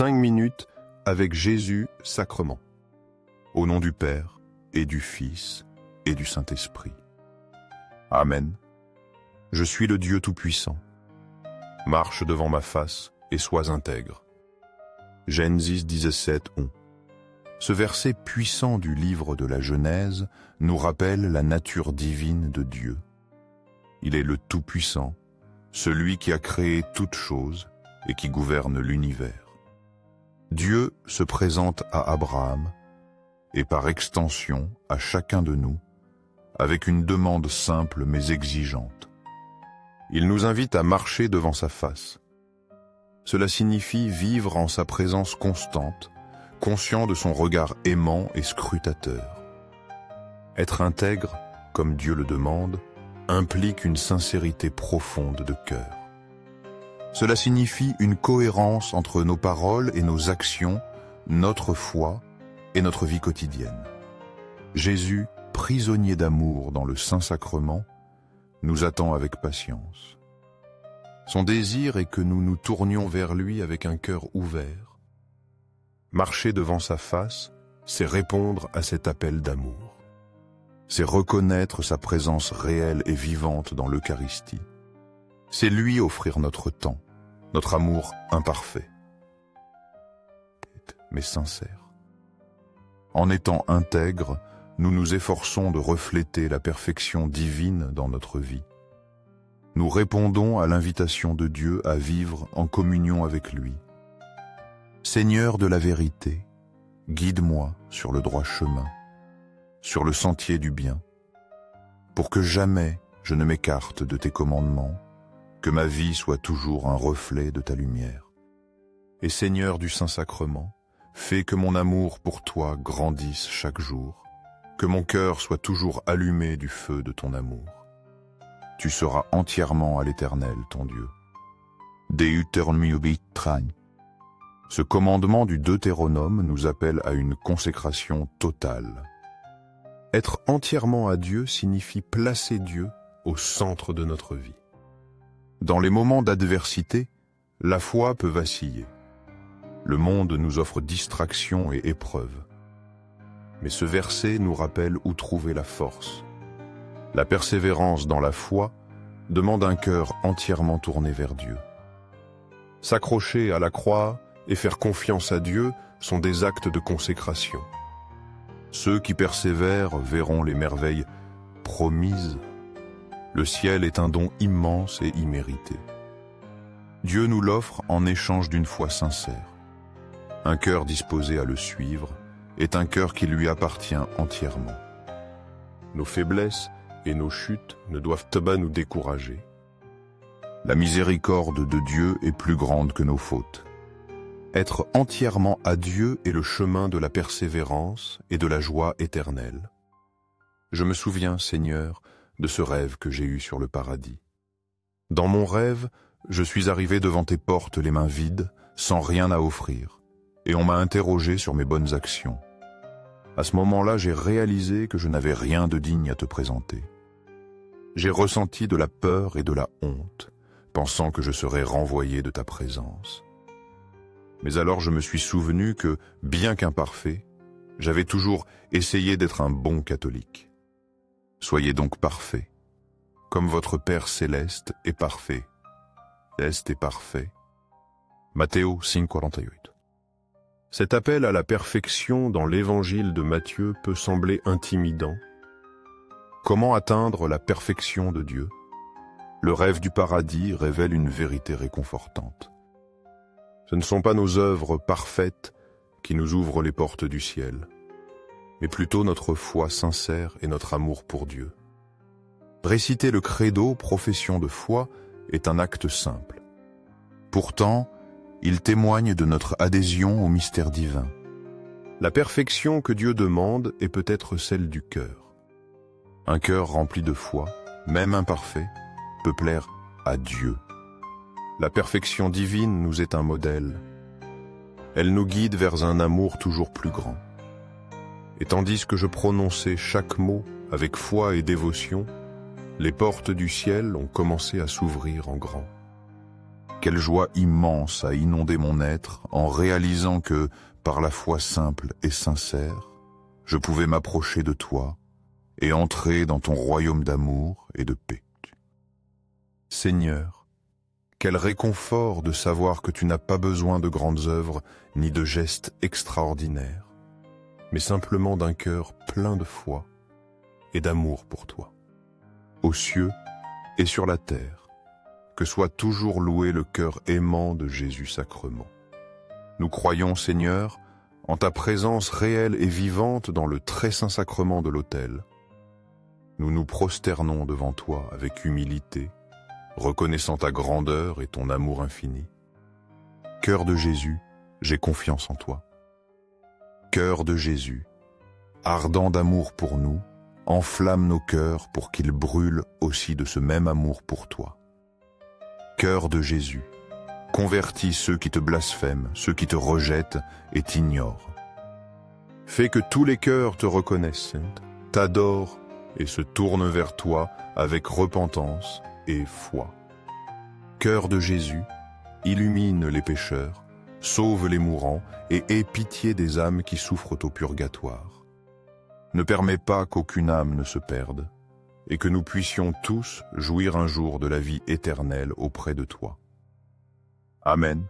5 minutes avec Jésus sacrement. Au nom du Père et du Fils et du Saint-Esprit. Amen. Je suis le Dieu Tout-Puissant. Marche devant ma face et sois intègre. Genèse 17:1. Ce verset puissant du livre de la Genèse nous rappelle la nature divine de Dieu. Il est le Tout-Puissant, celui qui a créé toutes choses et qui gouverne l'univers. Dieu se présente à Abraham et par extension à chacun de nous avec une demande simple mais exigeante. Il nous invite à marcher devant sa face. Cela signifie vivre en sa présence constante, conscient de son regard aimant et scrutateur. Être intègre, comme Dieu le demande, implique une sincérité profonde de cœur. Cela signifie une cohérence entre nos paroles et nos actions, notre foi et notre vie quotidienne. Jésus, prisonnier d'amour dans le Saint-Sacrement, nous attend avec patience. Son désir est que nous nous tournions vers lui avec un cœur ouvert. Marcher devant sa face, c'est répondre à cet appel d'amour. C'est reconnaître sa présence réelle et vivante dans l'Eucharistie. C'est lui offrir notre temps, notre amour imparfait, mais sincère. En étant intègres, nous nous efforçons de refléter la perfection divine dans notre vie. Nous répondons à l'invitation de Dieu à vivre en communion avec lui. Seigneur de la vérité, guide-moi sur le droit chemin, sur le sentier du bien, pour que jamais je ne m'écarte de tes commandements, que ma vie soit toujours un reflet de ta lumière. Et Seigneur du Saint-Sacrement, fais que mon amour pour toi grandisse chaque jour, que mon cœur soit toujours allumé du feu de ton amour. Tu seras entièrement à l'Éternel, ton Dieu. Deuteronomium. Ce commandement du Deutéronome nous appelle à une consécration totale. Être entièrement à Dieu signifie placer Dieu au centre de notre vie. Dans les moments d'adversité, la foi peut vaciller. Le monde nous offre distractions et épreuves. Mais ce verset nous rappelle où trouver la force. La persévérance dans la foi demande un cœur entièrement tourné vers Dieu. S'accrocher à la croix et faire confiance à Dieu sont des actes de consécration. Ceux qui persévèrent verront les merveilles promises. Le ciel est un don immense et immérité. Dieu nous l'offre en échange d'une foi sincère. Un cœur disposé à le suivre est un cœur qui lui appartient entièrement. Nos faiblesses et nos chutes ne doivent pas nous décourager. La miséricorde de Dieu est plus grande que nos fautes. Être entièrement à Dieu est le chemin de la persévérance et de la joie éternelle. Je me souviens, Seigneur, de ce rêve que j'ai eu sur le paradis. Dans mon rêve, je suis arrivé devant tes portes les mains vides, sans rien à offrir, et on m'a interrogé sur mes bonnes actions. À ce moment-là, j'ai réalisé que je n'avais rien de digne à te présenter. J'ai ressenti de la peur et de la honte, pensant que je serais renvoyé de ta présence. Mais alors je me suis souvenu que, bien qu'imparfait, j'avais toujours essayé d'être un bon catholique. Soyez donc parfaits, comme votre Père céleste est parfait. Céleste est parfait. Matthéo 5,48. Cet appel à la perfection dans l'évangile de Matthieu peut sembler intimidant. Comment atteindre la perfection de Dieu? Le rêve du paradis révèle une vérité réconfortante. Ce ne sont pas nos œuvres parfaites qui nous ouvrent les portes du ciel, mais plutôt notre foi sincère et notre amour pour Dieu. Réciter le credo, profession de foi, est un acte simple. Pourtant, il témoigne de notre adhésion au mystère divin. La perfection que Dieu demande est peut-être celle du cœur. Un cœur rempli de foi, même imparfait, peut plaire à Dieu. La perfection divine nous est un modèle. Elle nous guide vers un amour toujours plus grand. Et tandis que je prononçais chaque mot avec foi et dévotion, les portes du ciel ont commencé à s'ouvrir en grand. Quelle joie immense a inondé mon être en réalisant que, par la foi simple et sincère, je pouvais m'approcher de toi et entrer dans ton royaume d'amour et de paix. Seigneur, quel réconfort de savoir que tu n'as pas besoin de grandes œuvres ni de gestes extraordinaires, mais simplement d'un cœur plein de foi et d'amour pour toi. Aux cieux et sur la terre, que soit toujours loué le cœur aimant de Jésus sacrement. Nous croyons, Seigneur, en ta présence réelle et vivante dans le très saint sacrement de l'autel. Nous nous prosternons devant toi avec humilité, reconnaissant ta grandeur et ton amour infini. Cœur de Jésus, j'ai confiance en toi. Cœur de Jésus, ardent d'amour pour nous, enflamme nos cœurs pour qu'ils brûlent aussi de ce même amour pour toi. Cœur de Jésus, convertis ceux qui te blasphèment, ceux qui te rejettent et t'ignorent. Fais que tous les cœurs te reconnaissent, t'adorent et se tournent vers toi avec repentance et foi. Cœur de Jésus, illumine les pécheurs, sauve les mourants et aie pitié des âmes qui souffrent au purgatoire. Ne permets pas qu'aucune âme ne se perde et que nous puissions tous jouir un jour de la vie éternelle auprès de toi. Amen.